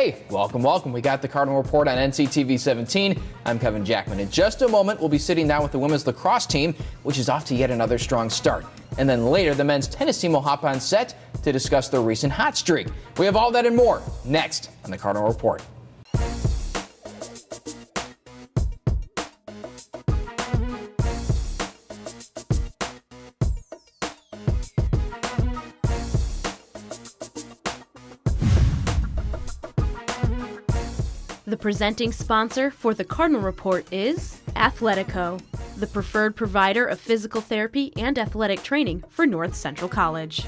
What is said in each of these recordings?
Hey, welcome. We got the Cardinal Report on NCTV 17. I'm Kevin Jackman. In just a moment, we'll be sitting down with the women's lacrosse team, which is off to yet another strong start. And then later, the men's tennis team will hop on set to discuss their recent hot streak. We have all that and more next on the Cardinal Report. The presenting sponsor for the Cardinal Report is Athletico, the preferred provider of physical therapy and athletic training for North Central College.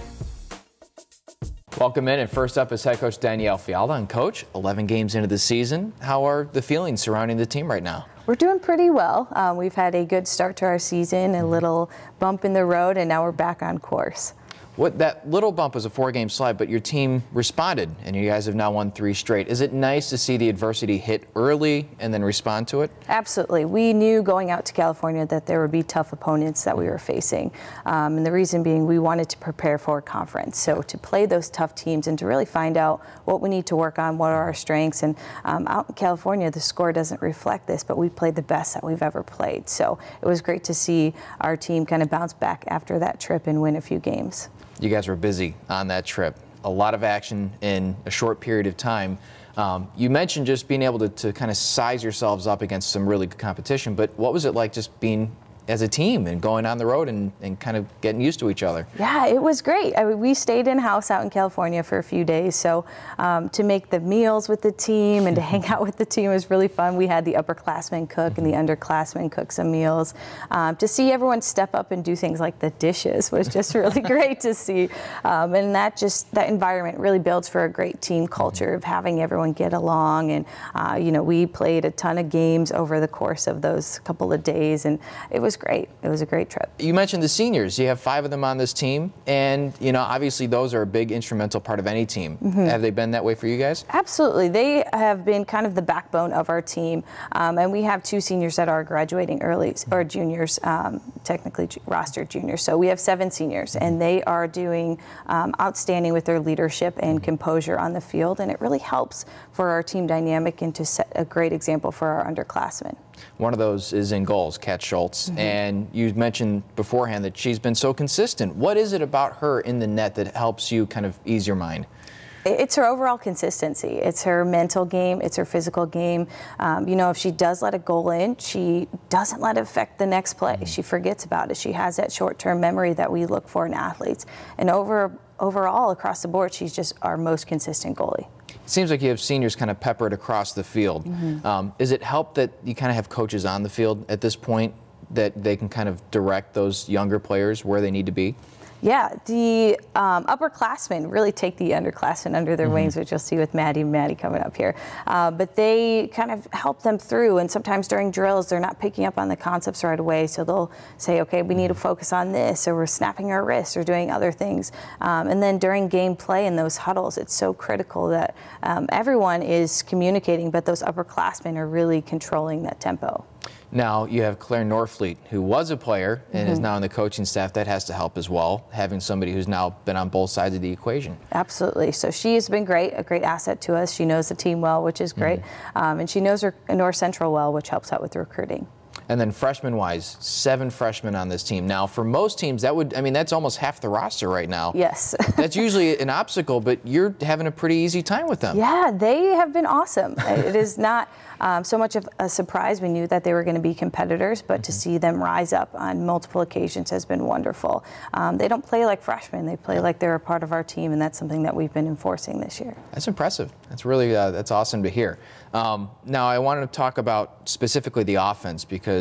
Welcome in, and first up is head coach Danielle Fialda. And coach, 11 games into the season, how are the feelings surrounding the team right now? We're doing pretty well. We've had a good start to our season, a little bump in the road, and now we're back on course. That little bump was a 4-game slide, but your team responded, and you guys have now won 3 straight. Is it nice to see the adversity hit early and then respond to it? Absolutely. We knew going out to California that there would be tough opponents that we were facing, and the reason being we wanted to prepare for a conference. So to play those tough teams and to really find out what we need to work on, what are our strengths, and out in California the score doesn't reflect this, but we played the best that we've ever played. So it was great to see our team kind of bounce back after that trip and win a few games. You guys were busy on that trip. A lot of action in a short period of time. You mentioned just being able to kind of size yourselves up against some really good competition, but what was it like just being as a team and going on the road and kind of getting used to each other? Yeah, it was great. I mean, we stayed in-house out in California for a few days, so to make the meals with the team and to hang out with the team was really fun. We had the upperclassmen cook and the underclassmen cook some meals. To see everyone step up and do things like the dishes was just really great to see. And that environment really builds for a great team culture of having everyone get along. And, we played a ton of games over the course of those couple of days, and it was great. It was a great trip. You mentioned the seniors. You have 5 of them on this team, and obviously those are a big instrumental part of any team. Have they been that way for you guys? Absolutely. They have been kind of the backbone of our team, and we have 2 seniors that are graduating early, or juniors, technically rostered juniors. So we have 7 seniors, and they are doing outstanding with their leadership and composure on the field, and it really helps for our team dynamic and to set a great example for our underclassmen. One of those is in goals, Kat Schultz, and you mentioned beforehand that she's been so consistent. What is it about her in the net that helps you kind of ease your mind? It's her overall consistency. It's her mental game. It's her physical game. If she does let a goal in, she doesn't let it affect the next play. She forgets about it. She has that short-term memory that we look for in athletes. And overall, across the board, she's just our most consistent goalie. It seems like you have seniors kind of peppered across the field. Is it helped that you kind of have coaches on the field at this point that they can kind of direct those younger players where they need to be? Yeah, the upperclassmen really take the underclassmen under their wings, which you'll see with Maddie coming up here. But they kind of help them through, and sometimes during drills they're not picking up on the concepts right away, so they'll say, okay, we need to focus on this, or we're snapping our wrists, or doing other things. And then during game play in those huddles, it's so critical that everyone is communicating, but those upperclassmen are really controlling that tempo. Now you have Claire Norfleet, who was a player and is now on the coaching staff. That has to help as well, having somebody who's now been on both sides of the equation. Absolutely. So she has been great, a great asset to us. She knows the team well, which is great. And she knows her North Central well, which helps out with recruiting. And then freshman-wise, 7 freshmen on this team. Now, for most teams, that's almost half the roster right now. Yes. That's usually an obstacle, but you're having a pretty easy time with them. Yeah, they have been awesome. It is not so much of a surprise. We knew that they were going to be competitors, but to see them rise up on multiple occasions has been wonderful. They don't play like freshmen. They play like they're a part of our team, and that's something that we've been enforcing this year. That's impressive. That's really that's awesome to hear. Now, I wanted to talk about specifically the offense because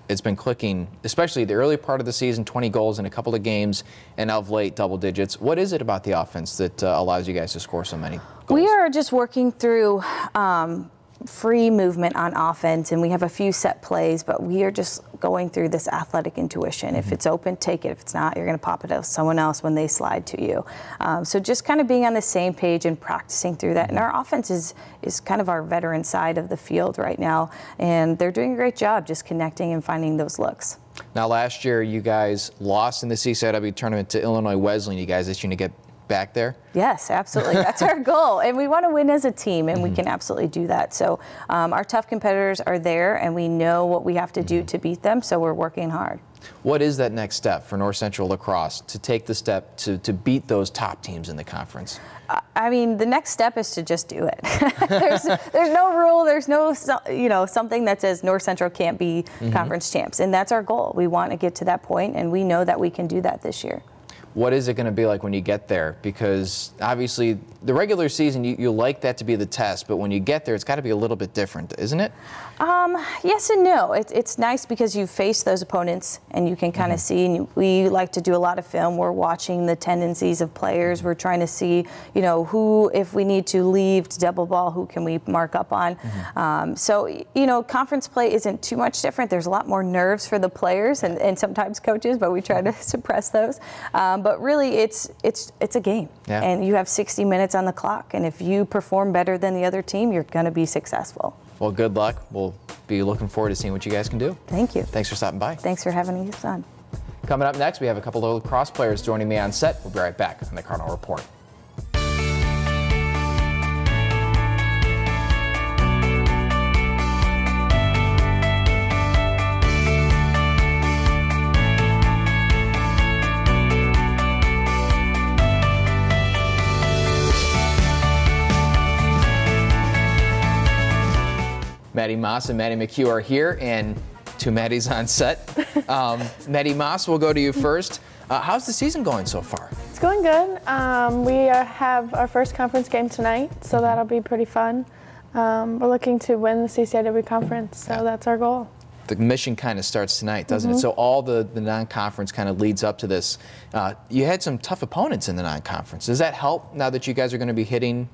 it's been clicking, especially the early part of the season, 20 goals in a couple of games, and of late, double digits. What is it about the offense that allows you guys to score so many goals? We are just working through free movement on offense, and we have a few set plays, but we are just going through this athletic intuition. If it's open, take it. If it's not, you're going to pop it to someone else when they slide to you. So just kind of being on the same page and practicing through that. And our offense is kind of our veteran side of the field right now, and they're doing a great job just connecting and finding those looks. Now, last year, you guys lost in the CCIW tournament to Illinois Wesleyan. You guys issued to get back there? Yes, absolutely. That's our goal. And we want to win as a team, and we can absolutely do that. So our tough competitors are there, and we know what we have to do to beat them, so we're working hard. What is that next step for North Central Lacrosse to take the step to beat those top teams in the conference? I mean, the next step is to just do it. there's no rule. There's no, something that says North Central can't be conference champs. And that's our goal. We want to get to that point, and we know that we can do that this year. What is it going to be like when you get there? Because obviously the regular season, you like that to be the test, but when you get there, it's got to be a little bit different, isn't it? Yes and no. It's nice because you face those opponents and you can kind of see, and we like to do a lot of film. We're watching the tendencies of players. We're trying to see, who, if we need to leave to double ball, who can we mark up on. So, conference play isn't too much different. There's a lot more nerves for the players and sometimes coaches, but we try to suppress those. But really, it's a game, and you have 60 minutes on the clock. And if you perform better than the other team, you're going to be successful. Well, good luck. We'll be looking forward to seeing what you guys can do. Thank you. Thanks for stopping by. Thanks for having us on. Coming up next, we have a couple of lacrosse players joining me on set. We'll be right back on the Cardinal Report. Maddie Moss and Maddie McHugh are here, and two Maddies on set. Maddie Moss, we'll go to you first. How's the season going so far? It's going good. We have our first conference game tonight, so that'll be pretty fun. We're looking to win the CCIW conference, so that's our goal. The mission kind of starts tonight, doesn't it? So all the non-conference kind of leads up to this. You had some tough opponents in the non-conference. Does that help now that you guys are going to be hitting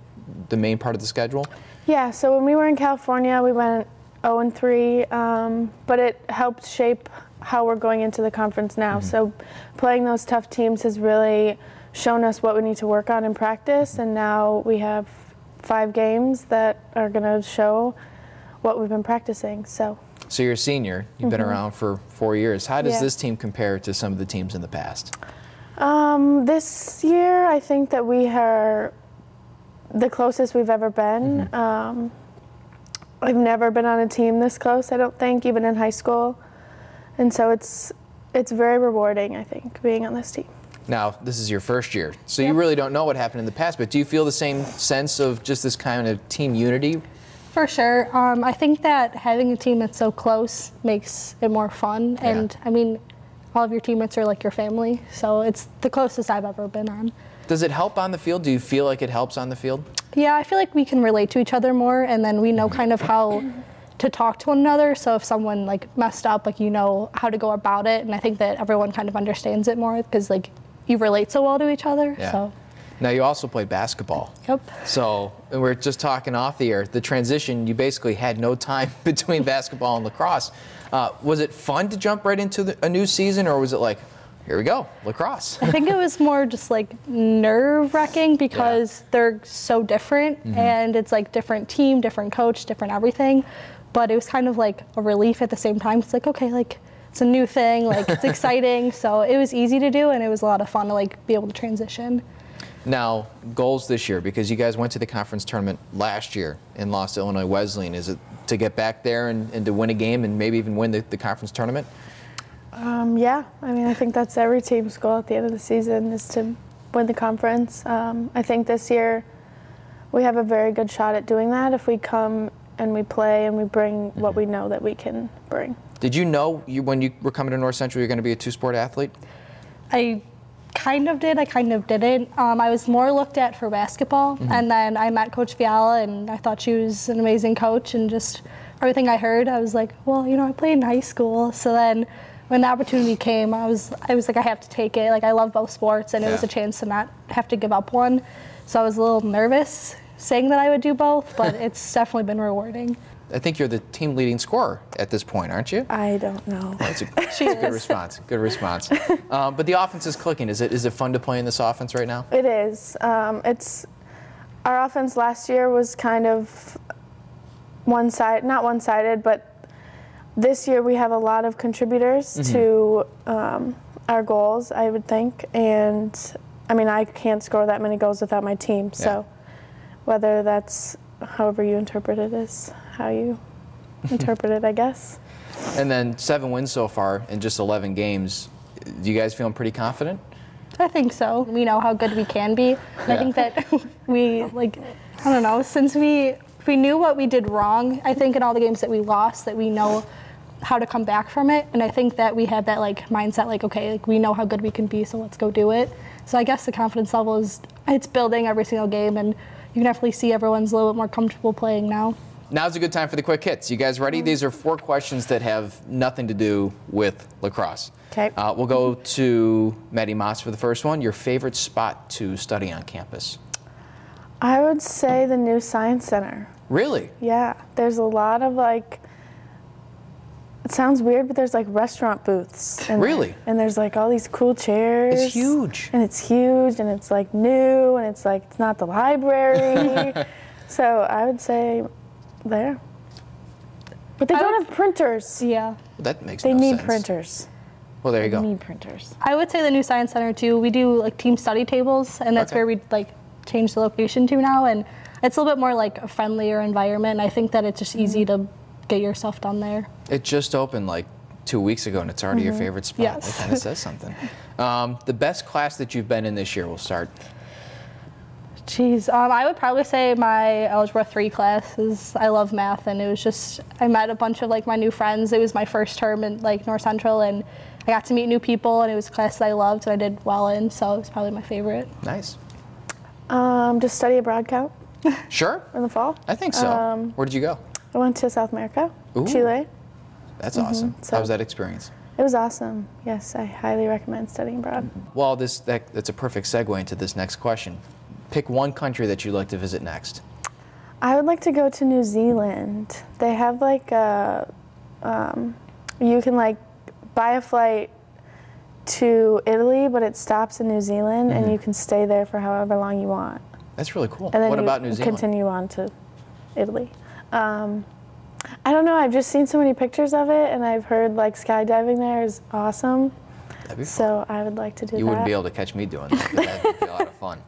the main part of the schedule? Yeah, so when we were in California, we went 0-3, but it helped shape how we're going into the conference now. So playing those tough teams has really shown us what we need to work on in practice, and now we have 5 games that are going to show what we've been practicing. So you're a senior. You've been around for 4 years. How does this team compare to some of the teams in the past? This year, I think that we are the closest we've ever been. I've never been on a team this close, I don't think, even in high school. And so it's very rewarding, I think, being on this team. Now, this is your first year, so you really don't know what happened in the past, but do you feel the same sense of just this kind of team unity? For sure. I think that having a team that's so close makes it more fun. And, I mean, all of your teammates are like your family, so it's the closest I've ever been on. Does it help on the field? Do you feel like it helps on the field? Yeah, I feel like we can relate to each other more, and then we know kind of how to talk to one another. So if someone like messed up, like you know how to go about it, and I think that everyone kind of understands it more because like you relate so well to each other. Yeah. So. Now you also play basketball. Yep. So and we're just talking off the air. The transition, you basically had no time between basketball and lacrosse. Was it fun to jump right into a new season, or was it like, here we go, lacrosse? I think it was more just like nerve-wracking because they're so different, and it's like different team, different coach, different everything. But it was kind of like a relief at the same time. It's like, okay, like it's a new thing, like it's exciting. So it was easy to do, and it was a lot of fun to like be able to transition. Now, goals this year, because you guys went to the conference tournament last year and lost to Illinois Wesleyan. Is it to get back there and to win a game and maybe even win the conference tournament? Yeah, I mean, I think that's every team's goal at the end of the season is to win the conference. I think this year we have a very good shot at doing that if we come and we play and we bring what we know that we can bring. Did you know when you were coming to North Central you're going to be a two-sport athlete? I kind of did, I kind of didn't. I was more looked at for basketball, and then I met Coach Fiala, and I thought she was an amazing coach, and just everything I heard, I was like, well, you know, I played in high school. So then when the opportunity came, I was like, I have to take it. Like, I love both sports, and it was a chance to not have to give up one. So I was a little nervous saying that I would do both, but it's definitely been rewarding. I think you're the team leading scorer at this point, aren't you? I don't know. That's a good response. Good response. But the offense is clicking. Is it fun to play in this offense right now? It is. It's our offense last year was kind of not one-sided, but this year we have a lot of contributors to our goals, I would think, and I mean, I can't score that many goals without my team. So whether that's however you interpret it is how you interpret it, I guess. And then 7 wins so far in just 11 games. Do you guys feeling pretty confident? I think so. We know how good we can be. And I think that we, like, I don't know, since we knew what we did wrong, I think in all the games that we lost, that we know how to come back from it. And I think that we have that, like, mindset, like, okay, like, we know how good we can be, so let's go do it. So I guess the confidence level it's building every single game, and you can definitely see everyone's a little bit more comfortable playing now. Now's a good time for the quick hits. You guys ready? These are 4 questions that have nothing to do with lacrosse. Okay. We'll go to Maddie Moss for the first one. Your favorite spot to study on campus? I would say the new Science Center. Really? Yeah. There's a lot of, like, it sounds weird, but there's, like, restaurant booths. Really? And there's, like, all these cool chairs. It's huge. And it's huge, and it's, like, new, and it's, like, it's not the library. So I would say there. But they don't have printers. Yeah. That makes They no need sense. printers. Well, there you go. They need printers. I would say the new Science Center too. We do like team study tables, and that's where we like change the location to now, and it's a little bit more like a friendlier environment. I think that it's just easy to get your stuff done there. It just opened like 2 weeks ago, and it's already your favorite spot. Yes. That kind of says something. The best class that you've been in this year, we'll start. Jeez, I would probably say my Algebra 3 class. I love math, and it was just, I met a bunch of like my new friends. It was my first term in like North Central, and I got to meet new people, and it was a class that I loved and I did well in, so it was probably my favorite. Nice. Just study abroad count Sure. in the fall. I think so. Where did you go? I went to South America, Ooh. Chile. That's awesome. So- How was that experience? It was awesome. Yes, I highly recommend studying abroad. Well, that's a perfect segue into this next question. Pick one country that you'd like to visit next. I would like to go to New Zealand. They have like you can like buy a flight to Italy, but it stops in New Zealand, and you can stay there for however long you want. That's really cool. And then What you about New Zealand? continue on to Italy. I don't know. I've just seen so many pictures of it, and I've heard like skydiving there is awesome. That'd be fun. So I would like to do that. You wouldn't be able to catch me doing that, but that'd be a lot of fun.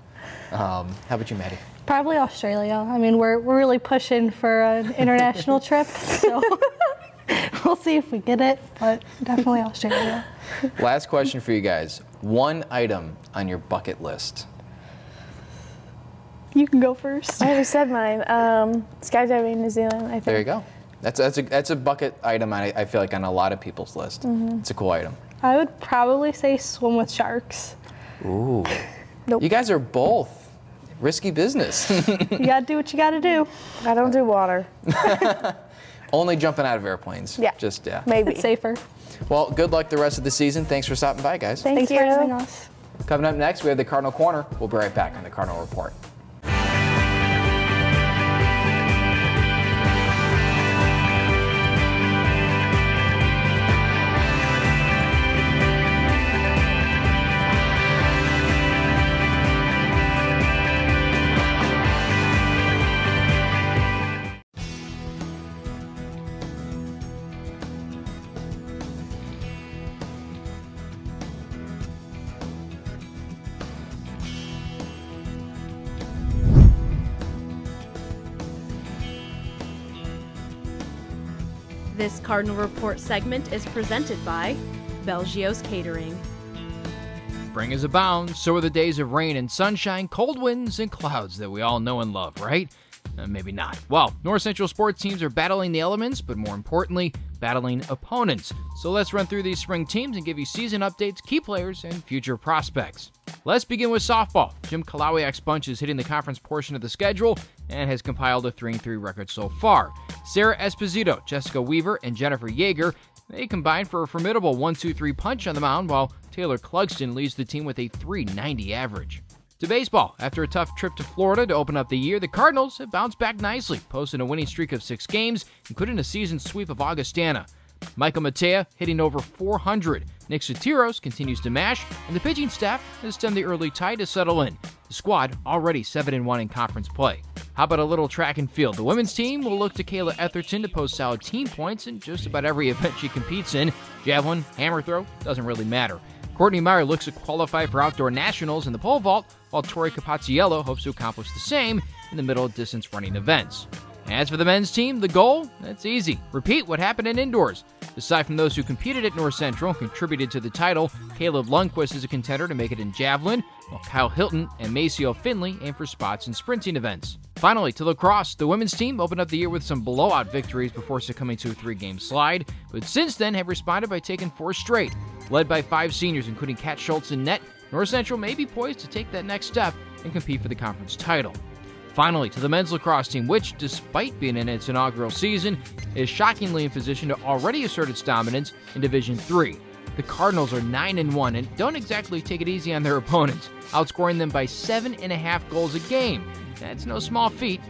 How about you, Maddie? Probably Australia. I mean, we're really pushing for an international trip, so we'll see if we get it, but definitely Australia. Last question for you guys. One item on your bucket list. You can go first. I already said mine. Skydiving in New Zealand, I think. There you go. That's a bucket item I feel like on a lot of people's list. It's a cool item. I would probably say swim with sharks. Ooh. Nope. You guys are both risky business. You gotta do what you gotta do. I don't do water. Only jumping out of airplanes. Yeah. Just, yeah. Maybe. It's safer. Well, good luck the rest of the season. Thanks for stopping by, guys. Thanks Thanks for having us. Coming up next, we have the Cardinal Corner. We'll be right back on the Cardinal Report. This Cardinal Report segment is presented by Belgio's Catering. Spring is abound, so are the days of rain and sunshine, cold winds and clouds that we all know and love, right? Maybe not. Well, North Central sports teams are battling the elements, but more importantly, battling opponents. So let's run through these spring teams and give you season updates, key players, and future prospects. Let's begin with softball. Jim Kalawiak's bunch is hitting the conference portion of the schedule and has compiled a 3-3 record so far. Sarah Esposito, Jessica Weaver, and Jennifer Yeager, they combine for a formidable 1-2-3 punch on the mound, while Taylor Clugston leads the team with a .390 average. To baseball, after a tough trip to Florida to open up the year, the Cardinals have bounced back nicely, posting a winning streak of 6 games, including a season sweep of Augustana. Michael Matea hitting over .400. Nick Sotiros continues to mash, and the pitching staff has stemmed the early tide to settle in. The squad already 7-1 in conference play. How about a little track and field? The women's team will look to Kayla Etherton to post solid team points in just about every event she competes in. Javelin, hammer throw, doesn't really matter. Courtney Meyer looks to qualify for outdoor nationals in the pole vault, while Tori Capacciello hopes to accomplish the same in the middle distance running events. As for the men's team, the goal? That's easy. Repeat what happened in indoors. Aside from those who competed at North Central and contributed to the title, Caleb Lundquist is a contender to make it in javelin, while Kyle Hilton and Maceo Finley aim for spots in sprinting events. Finally, to lacrosse, the women's team opened up the year with some blowout victories before succumbing to a 3-game slide, but since then have responded by taking 4 straight. Led by 5 seniors, including Kat Schultz in net, North Central may be poised to take that next step and compete for the conference title. Finally, to the men's lacrosse team, which, despite being in its inaugural season, is shockingly in position to already assert its dominance in Division III. The Cardinals are 9-1 and don't exactly take it easy on their opponents, outscoring them by 7.5 goals a game. That's no small feat,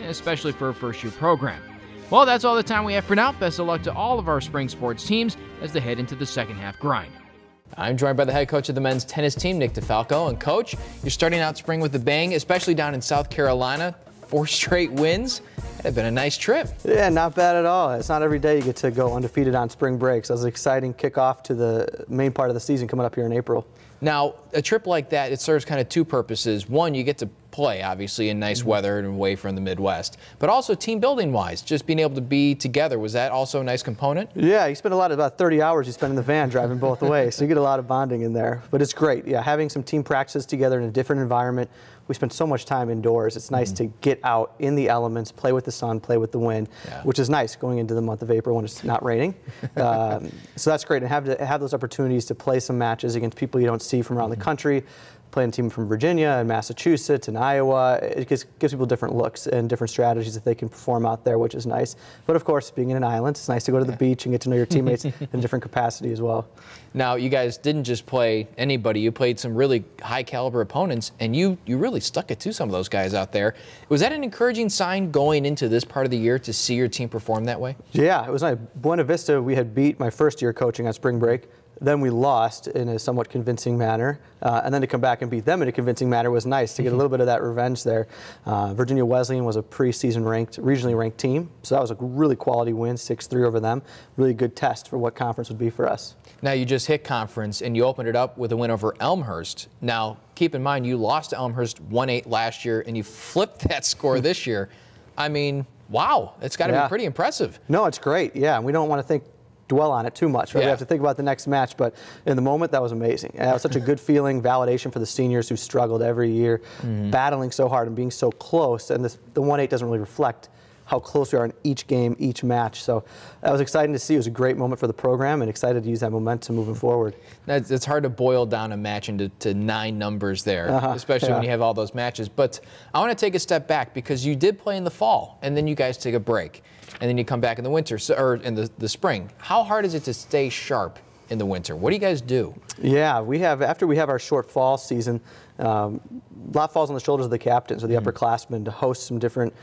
especially for a first-year program. Well, that's all the time we have for now. Best of luck to all of our spring sports teams as they head into the second half grind. I'm joined by the head coach of the men's tennis team, Nick DeFalco. And Coach, you're starting out spring with a bang, especially down in South Carolina. 4 straight wins. That'd have been a nice trip. Yeah, not bad at all. It's not every day you get to go undefeated on spring break. So it was an exciting kickoff to the main part of the season coming up here in April. Now, a trip like that, it serves kind of 2 purposes. One, you get to play, obviously, in nice weather and away from the Midwest. But also team building-wise, just being able to be together, was that also a nice component? Yeah, you spend about 30 hours you spend in the van driving both ways, so you get a lot of bonding in there. But it's great, yeah, having some team practices together in a different environment. We spend so much time indoors. It's nice to get out in the elements, play with the sun, play with the wind, which is nice going into the month of April when it's not raining. So that's great, and have those opportunities to play some matches against people you don't see from around the country. Playing a team from Virginia and Massachusetts and Iowa, it gives people different looks and different strategies that they can perform out there, which is nice. But of course, being in an island, it's nice to go to the beach and get to know your teammates in a different capacity as well. Now, you guys didn't just play anybody. You played some really high-caliber opponents, and you really stuck it to some of those guys out there. Was that an encouraging sign going into this part of the year to see your team perform that way? Yeah, it was nice. Buena Vista, we had beat my first year coaching on spring break. Then we lost in a somewhat convincing manner, and then to come back and beat them in a convincing manner was nice to get a little bit of that revenge there. Virginia Wesleyan was a preseason regionally ranked team, so that was a really quality win, 6-3 over them. Really good test for what conference would be for us. Now, you just hit conference, and you opened it up with a win over Elmhurst. Now, keep in mind, you lost to Elmhurst 1-8 last year, and you flipped that score this year. I mean, wow, it's got to be pretty impressive. No, it's great, yeah, and we don't want to dwell on it too much. Right? We have to think about the next match, but in the moment, that was amazing. And that was such a good feeling, validation for the seniors who struggled every year, battling so hard and being so close. And the 1-8 doesn't really reflect how close we are in each game, each match. So that was exciting to see. It was a great moment for the program, and excited to use that momentum moving forward. It's hard to boil down a match into 9 numbers there, especially when you have all those matches. But I want to take a step back, because you did play in the fall, and then you guys take a break, and then you come back in the winter, or in the spring. How hard is it to stay sharp in the winter? What do you guys do? Yeah, after we have our short fall season, a lot falls on the shoulders of the captains or the upperclassmen to host some different,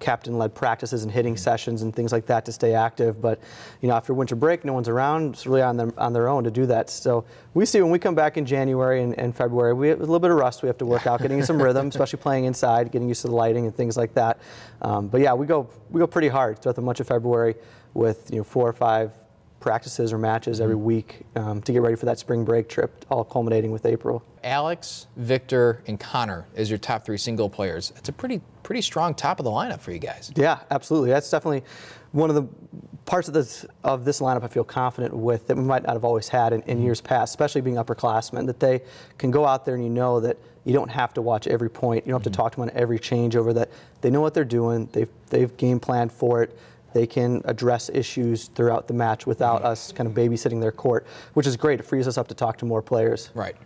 captain-led practices and hitting sessions and things like that to stay active. But, after winter break, no one's around. It's really on their own to do that. So we see when we come back in January and February, we have a little bit of rust we have to work out, getting in some rhythm, especially playing inside, getting used to the lighting and things like that. But yeah, we go pretty hard throughout the month of February with 4 or 5 practices or matches every week to get ready for that spring break trip, all culminating with April. Alex, Victor, and Connor as your top 3 single players. It's a pretty strong top of the lineup for you guys. Yeah, absolutely. That's definitely one of the parts of this lineup I feel confident with that we might not have always had in years past, especially being upperclassmen, that they can go out there and that you don't have to watch every point. You don't have to talk to them on every changeover, that they know what they're doing. They've game planned for it. They can address issues throughout the match without us kind of babysitting their court, which is great. It frees us up to talk to more players. Right.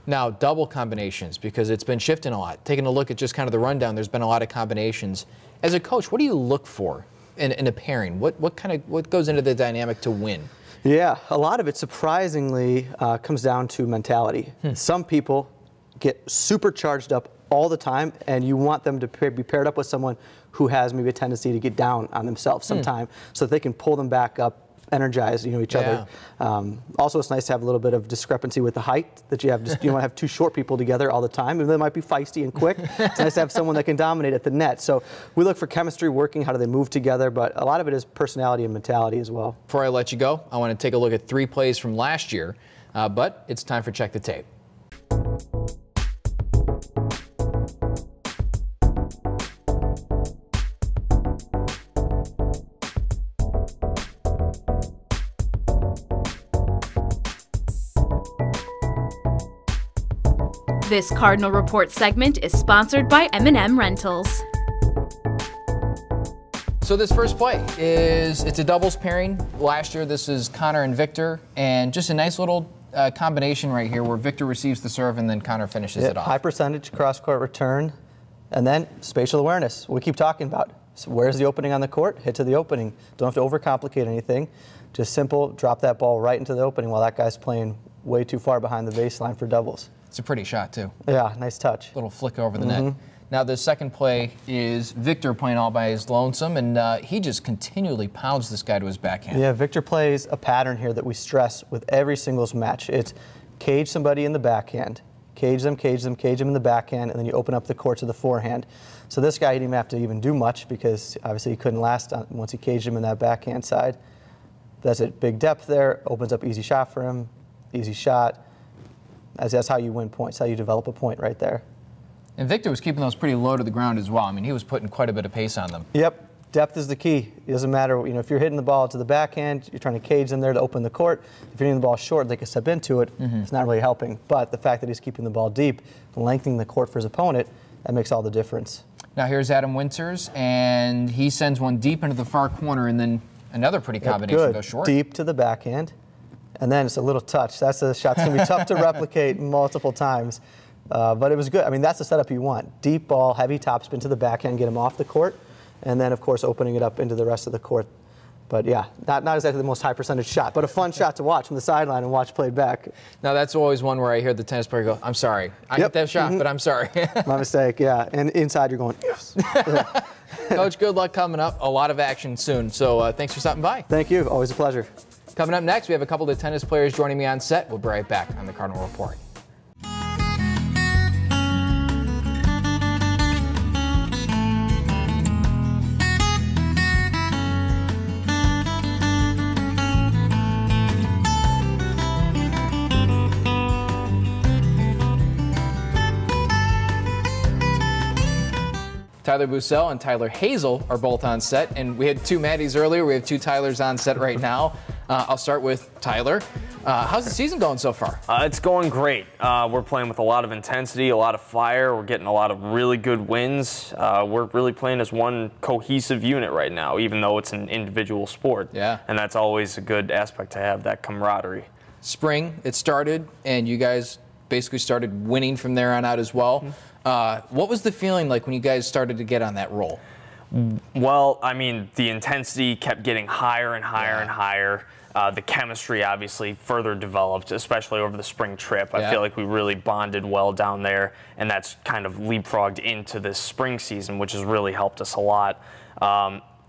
Now, double combinations, because it's been shifting a lot. Taking a look at just kind of the rundown, there's been a lot of combinations. As a coach, what do you look for in a pairing? What goes into the dynamic to win? Yeah, a lot of it surprisingly comes down to mentality. Some people get super charged up all the time, and you want them to be paired up with someone who has maybe a tendency to get down on themselves sometime, so that they can pull them back up, energize each other. Also, it's nice to have a little bit of discrepancy with the height, that you don't want to have 2 short people together all the time, and they might be feisty and quick. It's nice to have someone that can dominate at the net. So we look for chemistry, working, how do they move together, but a lot of it is personality and mentality as well. Before I let you go, I want to take a look at 3 plays from last year. But it's time for Check the Tape. This Cardinal Report segment is sponsored by M&M Rentals. So this first play it's a doubles pairing. Last year this is Connor and Victor, and just a nice little combination right here where Victor receives the serve and then Connor finishes it off. High percentage cross-court return, and then spatial awareness. We keep talking about. So where's the opening on the court? Hit to the opening. Don't have to overcomplicate anything. Just simple, drop that ball right into the opening while that guy's playing way too far behind the baseline for doubles. It's a pretty shot too. Yeah, nice touch. Little flick over the net. Now the second play is Victor playing all by his lonesome, and he just continually pounds this guy to his backhand. Yeah, Victor plays a pattern here that we stress with every singles match. It's cage somebody in the backhand, cage them in the backhand, and then you open up the court to the forehand. So this guy, he didn't have to even do much because obviously he couldn't last once he caged him in that backhand side. That's it, big depth there, opens up easy shot for him, easy shot. That's how you win points, how you develop a point right there. And Victor was keeping those pretty low to the ground as well. I mean, he was putting quite a bit of pace on them. Yep, depth is the key. It doesn't matter, if you're hitting the ball to the backhand, you're trying to cage them there to open the court. If you're hitting the ball short, they can step into it. It's not really helping. But the fact that he's keeping the ball deep, lengthening the court for his opponent, that makes all the difference. Now here's Adam Winters, and he sends one deep into the far corner, and then another pretty combination goes short. Deep to the backhand. And then it's a little touch. That's a shot that's going to be tough to replicate multiple times. But it was good. I mean, that's the setup you want. Deep ball, heavy topspin to the backhand, get him off the court, and then, of course, opening it up into the rest of the court. But, yeah, not exactly the most high percentage shot, but a fun shot to watch from the sideline and watch played back. Now, that's always one where I hear the tennis player go, I'm sorry. I hit that shot, but I'm sorry. My mistake, yeah. And inside you're going, yes. Coach, good luck coming up. A lot of action soon. So thanks for stopping by. Thank you. Always a pleasure. Coming up next, we have a couple of tennis players joining me on set. We'll be right back on the Cardinal Report. Tyler Bussell and Tyler Hazel are both on set, and we had two Maddies earlier. We have two Tylers on set right now. I'll start with Tyler. How's the season going so far? It's going great. We're playing with a lot of intensity, a lot of fire. We're getting a lot of really good wins. We're really playing as one cohesive unit right now, even though it's an individual sport. Yeah. And that's always a good aspect to have, that camaraderie. Spring, it started, and you guys basically started winning from there on out as well. What was the feeling like when you guys started to get on that roll? Well, I mean, the intensity kept getting higher and higher and higher. The chemistry obviously further developed, especially over the spring trip. I feel like we really bonded well down there, and that's kind of leapfrogged into this spring season, which has really helped us a lot.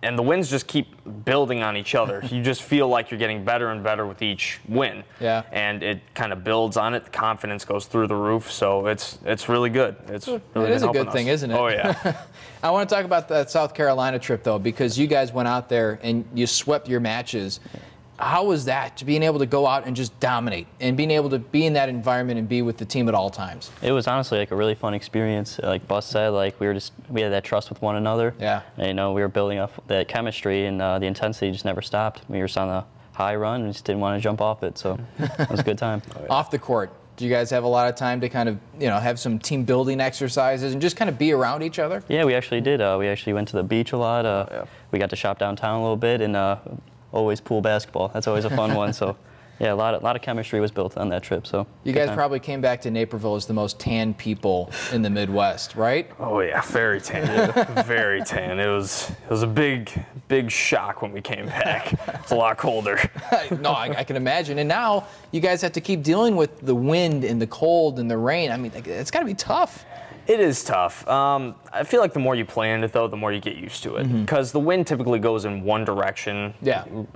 And the wins just keep building on each other. You just feel like you're getting better and better with each win. Yeah. And it kind of builds on it. The confidence goes through the roof. So it's really good. It's really it is a good thing, isn't it? Oh, yeah. I want to talk about that South Carolina trip, though, because you guys went out there and you swept your matches. How was that, to being able to go out and just dominate and being able to be in that environment and be with the team at all times? It was honestly like a really fun experience. Like Bus said, like we had that trust with one another. Yeah. And, we were building up that chemistry, and the intensity just never stopped. We were just on a high run and just didn't want to jump off it. So it was a good time. Off the court, do you guys have a lot of time to kind of, have some team building exercises and just kind of be around each other? Yeah, we actually did. We actually went to the beach a lot. We got to shop downtown a little bit, and always pool basketball. That's always a fun one. So, yeah, a lot of chemistry was built on that trip. So you guys probably came back to Naperville as the most tan people in the Midwest, right? Oh yeah, very tan. Very tan. It was a big shock when we came back. It's a lot colder. No, I can imagine. And now you guys have to keep dealing with the wind and the cold and the rain. I mean, it's got to be tough. It is tough. I feel like the more you play in it, though, the more you get used to it. Because the wind typically goes in one direction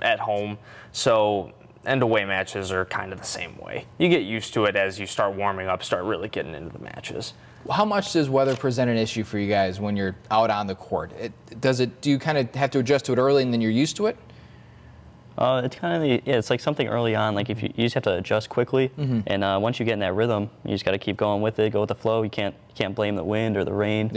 at home. So, and away matches are kind of the same way. You get used to it as you start warming up, start really getting into the matches. How much does weather present an issue for you guys when you're out on the court? Do you kind of have to adjust to it early and then you're used to it? It's kind of it's like something early on. Like if you just have to adjust quickly, and once you get in that rhythm, you just got to keep going with it, go with the flow. You can't blame the wind or the rain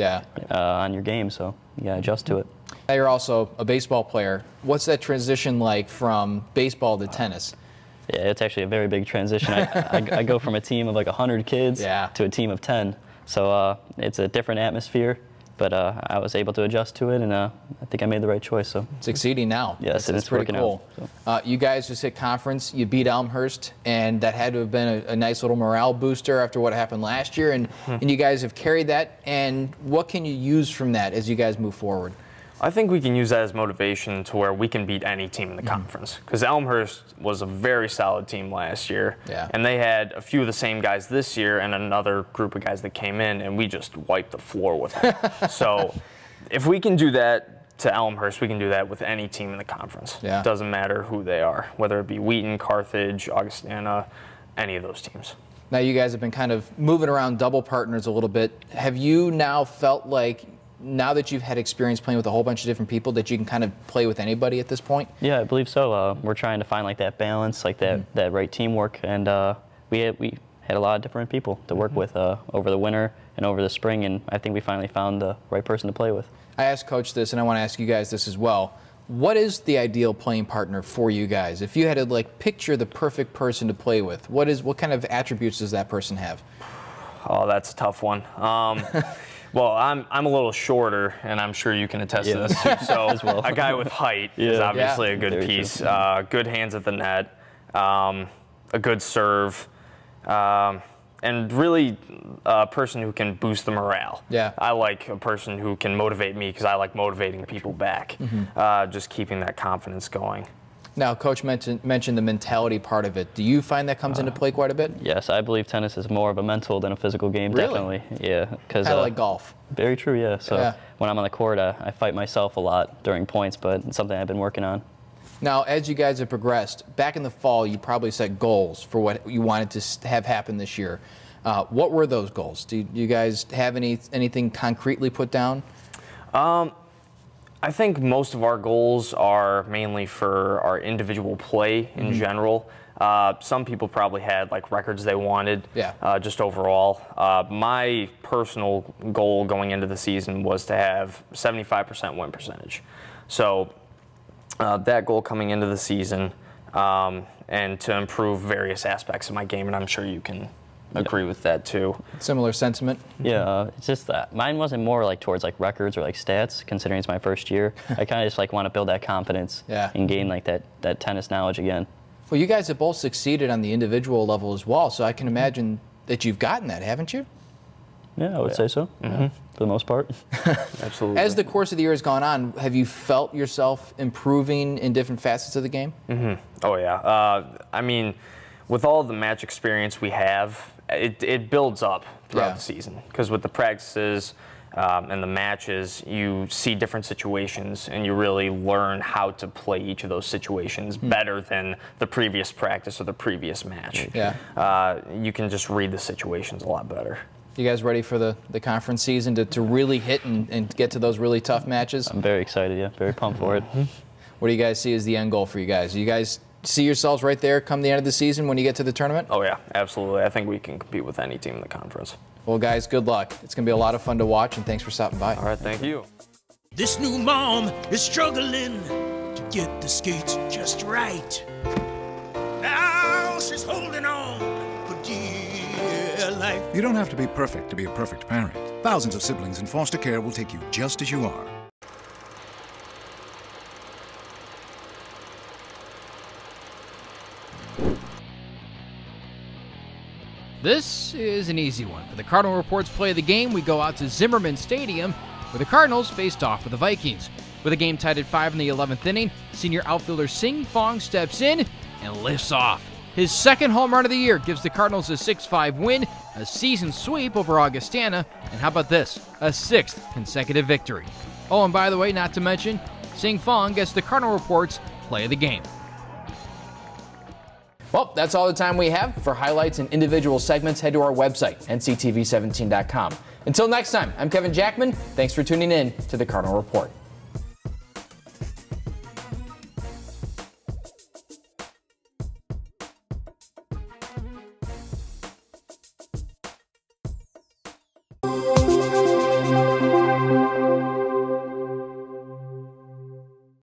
on your game. So you got to adjust to it. Now you're also a baseball player. What's that transition like from baseball to tennis? Yeah, it's actually a very big transition. I go from a team of like 100 kids to a team of 10. So it's a different atmosphere. But I was able to adjust to it, and I think I made the right choice. So succeeding now. Yes, and it's pretty working cool. out. So. You guys just hit conference. You beat Elmhurst, and that had to have been a nice little morale booster after what happened last year. And you guys have carried that. And what can you use from that as you guys move forward? I think we can use that as motivation to where we can beat any team in the conference. Because Elmhurst was a very solid team last year. And they had a few of the same guys this year and another group of guys that came in, and we just wiped the floor with them. So if we can do that to Elmhurst, we can do that with any team in the conference. It doesn't matter who they are, whether it be Wheaton, Carthage, Augustana, any of those teams. Now you guys have been kind of moving around double partners a little bit. Have you now felt like, now that you've had experience playing with a whole bunch of different people, that you can kind of play with anybody at this point? Yeah, I believe so. We're trying to find like that balance, like that right teamwork, and we had a lot of different people to work with over the winter and over the spring, and I think we finally found the right person to play with. I asked Coach this, and I want to ask you guys this as well. What is the ideal playing partner for you guys? If you had to like picture the perfect person to play with, what kind of attributes does that person have? Oh, that's a tough one. Well, I'm a little shorter, and I'm sure you can attest to this too. So a guy with height is obviously a good piece. Good hands at the net, a good serve, and really a person who can boost the morale. I like a person who can motivate me because I like motivating people back. Just keeping that confidence going. Now, Coach mentioned the mentality part of it. Do you find that comes into play quite a bit? Yes, I believe tennis is more of a mental than a physical game, definitely. Yeah, because kind of like golf. Very true, yeah. So when I'm on the court, I fight myself a lot during points, but it's something I've been working on. Now, as you guys have progressed, back in the fall, you probably set goals for what you wanted to have happen this year. What were those goals? Do you guys have anything concretely put down? I think most of our goals are mainly for our individual play in general. Some people probably had like records they wanted just overall. My personal goal going into the season was to have 75% win percentage. So that goal coming into the season, and to improve various aspects of my game, and I'm sure you can agree with that too. Similar sentiment? Yeah, it's just that mine wasn't more like towards like records or like stats, considering it's my first year. I kind of just like want to build that confidence and gain like that tennis knowledge again. Well, you guys have both succeeded on the individual level as well, so I can imagine that you've gotten that, haven't you? Yeah, I would say so, for the most part. Absolutely. As the course of the year has gone on, have you felt yourself improving in different facets of the game? Oh, yeah. I mean, with all the match experience we have, it builds up throughout the season. Because with the practices and the matches, you see different situations, and you really learn how to play each of those situations better than the previous practice or the previous match. You can just read the situations a lot better. You guys ready for the conference season to really hit and get to those really tough matches? I'm very excited, yeah. Very pumped for it. What do you guys see as the end goal for you guys? Do you guys see yourselves right there come the end of the season when you get to the tournament? Oh, yeah, absolutely. I think we can compete with any team in the conference. Well, guys, good luck. It's going to be a lot of fun to watch, and thanks for stopping by. All right, thank you. This new mom is struggling to get the skates just right. Now she's holding on for dear life. You don't have to be perfect to be a perfect parent. Thousands of siblings in foster care will take you just as you are. This is an easy one. For the Cardinal Report's play of the game, we go out to Zimmerman Stadium, where the Cardinals faced off with the Vikings. With a game tied at 5 in the 11th inning, senior outfielder Sing Fong steps in and lifts off. His second home run of the year gives the Cardinals a 6-5 win, a season sweep over Augustana, and how about this, a 6th consecutive victory. Oh, and by the way, not to mention, Sing Fong gets the Cardinal Report's play of the game. Well, that's all the time we have. For highlights and individual segments, head to our website, nctv17.com. Until next time, I'm Kevin Jackman. Thanks for tuning in to the Cardinal Report. you.